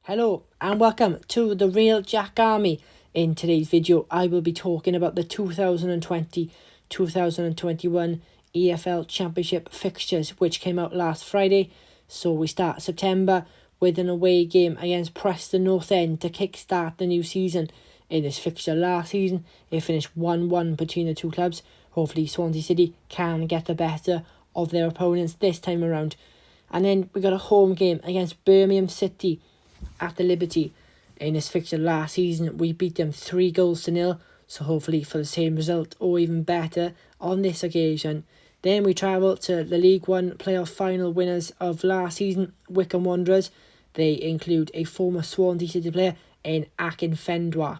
Hello and welcome to the Real Jack Army. In today's video I will be talking about the 2020-2021 EFL Championship fixtures which came out last Friday. So we start September with an away game against Preston North End to kickstart the new season. In this fixture last season it finished 1-1 between the two clubs. Hopefully Swansea City can get the better of their opponents this time around. And then we got a home game against Birmingham City at the Liberty. In this fixture last season we beat them 3-0, so hopefully for the same result or even better on this occasion. Then we travel to the League One playoff final winners of last season, Wycombe Wanderers. They include a former Swansea City player in Akinfenwa.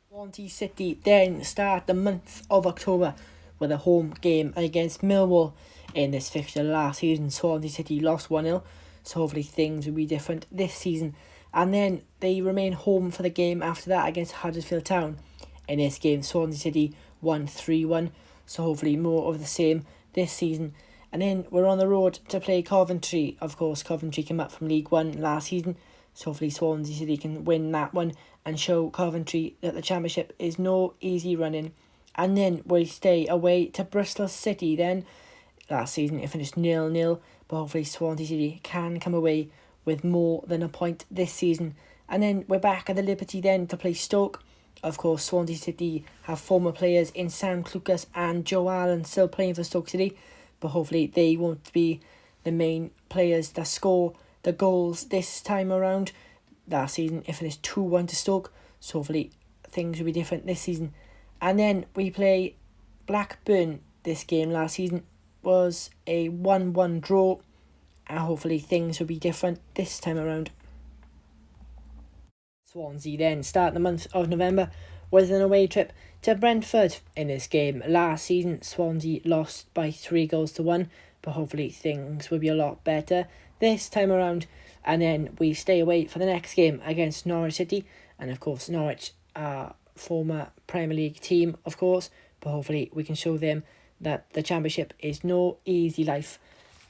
Swansea City then start the month of October with a home game against Millwall. In this fixture last season Swansea City lost 1-0, so hopefully things will be different this season. And then they remain home for the game after that against Huddersfield Town. In this game Swansea City won 3-1, so hopefully more of the same this season. And then we're on the road to play Coventry. Of course Coventry came up from League One last season, so hopefully Swansea City can win that one and show Coventry that the Championship is no easy running. And then we stay away to Bristol City then. Last season it finished 0-0, but hopefully Swansea City can come away with more than a point this season. And then we're back at the Liberty then to play Stoke. Of course Swansea City have former players in Sam Clucas and Joe Allen still playing for Stoke City, but hopefully they won't be the main players that score the goals this time around. Last season it finished 2-1 to Stoke, so hopefully things will be different this season. And then we play Blackburn. This game last season was a 1-1 draw, and hopefully things will be different this time around. Swansea then start the month of November with an away trip to Brentford. In this game last season Swansea lost by 3-1, but hopefully things will be a lot better this time around. And then we stay away for the next game against Norwich City, and of course Norwich are former Premier League team of course, but hopefully we can show them that the Championship is no easy life.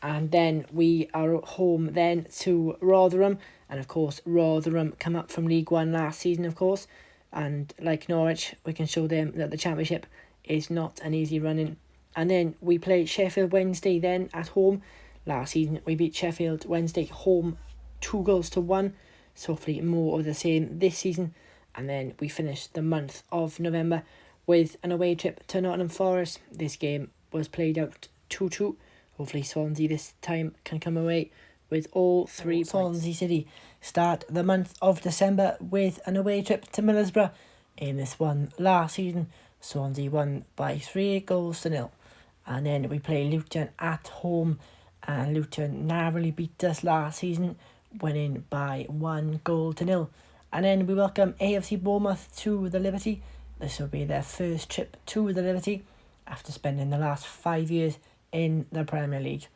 And then we are home then to Rotherham, and of course Rotherham come up from League One last season of course, and like Norwich we can show them that the Championship is not an easy running. And then we play Sheffield Wednesday then at home. Last season we beat Sheffield Wednesday home 2-1, so hopefully more of the same this season. And then we finish the month of November with an away trip to Nottingham Forest. This game was played out 2-2. Hopefully Swansea this time can come away with all 3 points. Swansea City start the month of December with an away trip to Middlesbrough. In this one last season Swansea won by 3-0. And then we play Luton at home, and Luton narrowly beat us last season, winning by 1-0. And then we welcome AFC Bournemouth to the Liberty. This will be their first trip to the Liberty after spending the last 5 years in the Premier League.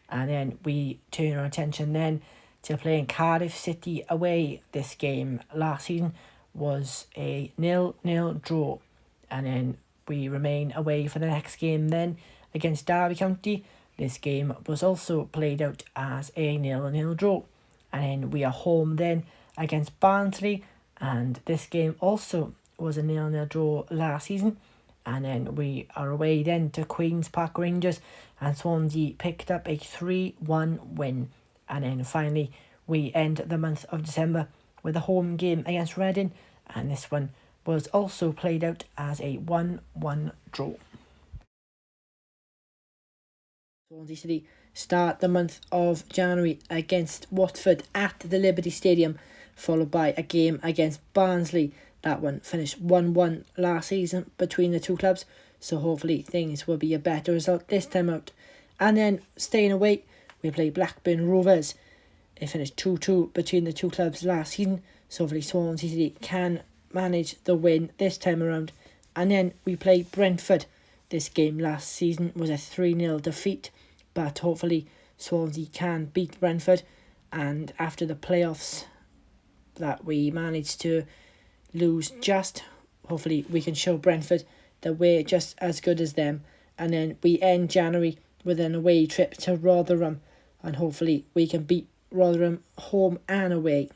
And then we turn our attention then to playing Cardiff City away. This game last season was a 0-0 draw. And then we remain away for the next game then against Derby County. This game was also played out as a 0-0 draw. And then we are home then against Barnsley, and this game also was a 0-0 draw last season. And then we are away then to Queen's Park Rangers, and Swansea picked up a 3-1 win. And then finally we end the month of December with a home game against Reading, and this one was also played out as a 1-1 draw. Swansea City start the month of January against Watford at the Liberty Stadium, followed by a game against Barnsley. That one finished 1-1 last season between the two clubs, so hopefully things will be a better result this time out. And then staying away we play Blackburn Rovers. It finished 2-2 between the two clubs last season, so hopefully Swansea City can manage the win this time around. And then we play Brentford. This game last season was a 3-0 defeat, but hopefully Swansea can beat Brentford. And after the playoffs that we managed to lose hopefully we can show Brentford that we're just as good as them. And then we end January with an away trip to Rotherham, and hopefully we can beat Rotherham home and away.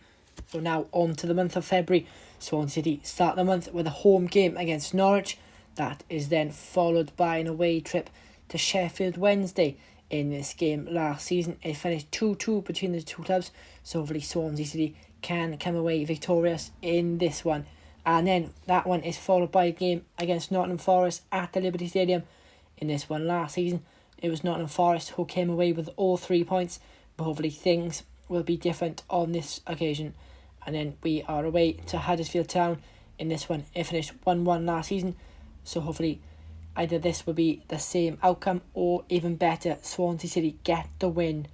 So now on to the month of February. Swansea City start the month with a home game against Norwich. That is then followed by an away trip to Sheffield Wednesday. In this game last season, it finished 2-2 between the two clubs. So hopefully Swansea City can come away victorious in this one. And then that one is followed by a game against Nottingham Forest at the Liberty Stadium. In this one last season, it was Nottingham Forest who came away with all 3 points. But hopefully things will be different on this occasion. And then we are away to Huddersfield Town. In this one, it finished 1-1 last season. So hopefully either this will be the same outcome or even better, Swansea City get the win.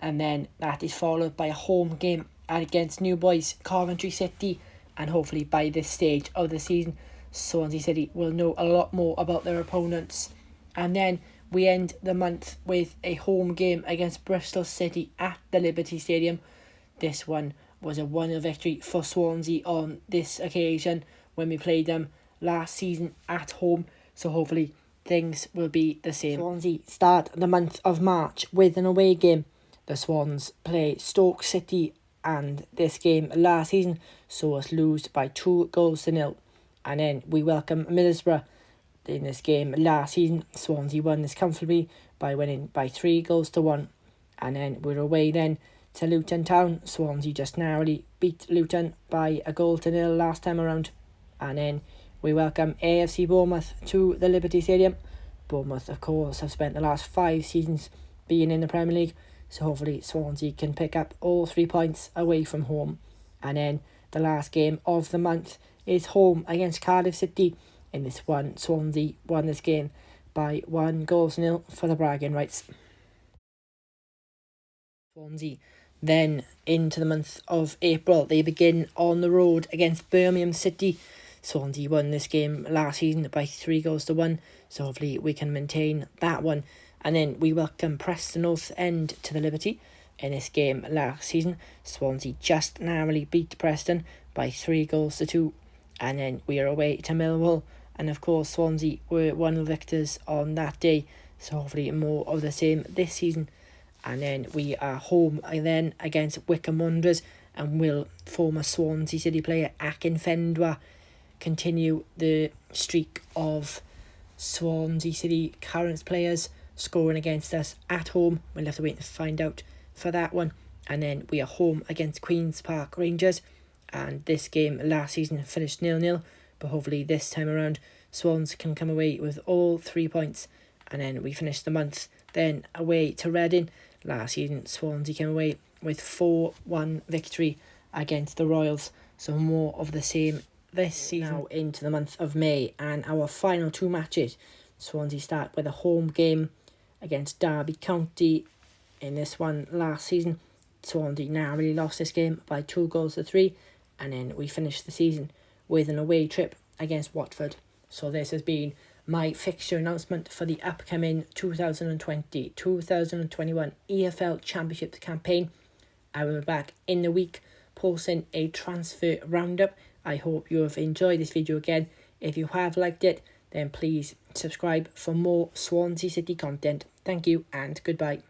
And then that is followed by a home game against new boys Coventry City. And hopefully by this stage of the season, Swansea City will know a lot more about their opponents. And then we end the month with a home game against Bristol City at the Liberty Stadium. This one was a 1-0 victory for Swansea on this occasion when we played them last season at home. So hopefully things will be the same. Swansea start the month of March with an away game. The Swans play Stoke City, and this game last season saw us lose by 2-0. And then we welcome Middlesbrough. In this game last season, Swansea won this comfortably by winning by 3-1. And then we're away then to Luton Town. Swansea just narrowly beat Luton by 1-0 last time around. And then we welcome AFC Bournemouth to the Liberty Stadium. Bournemouth, of course, have spent the last 5 seasons being in the Premier League. So hopefully Swansea can pick up all 3 points away from home. And then the last game of the month is home against Cardiff City. In this one, Swansea won this game by 1-0 for the bragging rights. Swansea then into the month of April. They begin on the road against Birmingham City. Swansea won this game last season by 3-1. So hopefully we can maintain that one. And then we welcome Preston North End to the Liberty. In this game last season, Swansea just narrowly beat Preston by 3-2. And then we are away to Millwall. And of course Swansea were one of the victors on that day. So hopefully more of the same this season. And then we are home then against Wycombe Wanderers. And will former Swansea City player Akinfenwa continue the streak of Swansea City current players scoring against us at home. We'll have to wait to find out for that one. And then we are home against Queen's Park Rangers. And this game last season finished 0-0. But hopefully this time around, Swans can come away with all 3 points. And then we finish the month then away to Reading. Last season, Swansea came away with 4-1 victory against the Royals. So more of the same this season. Now into the month of May, and our final 2 matches. Swansea start with a home game against Derby County. In this one last season, Swansea narrowly lost this game by 2-3. And then we finish the season with an away trip against Watford. So this has been my fixture announcement for the upcoming 2020-2021 EFL Championship campaign. I will be back in the week posting a transfer roundup. I hope you have enjoyed this video again. If you have liked it, then please subscribe for more Swansea City content. Thank you and goodbye.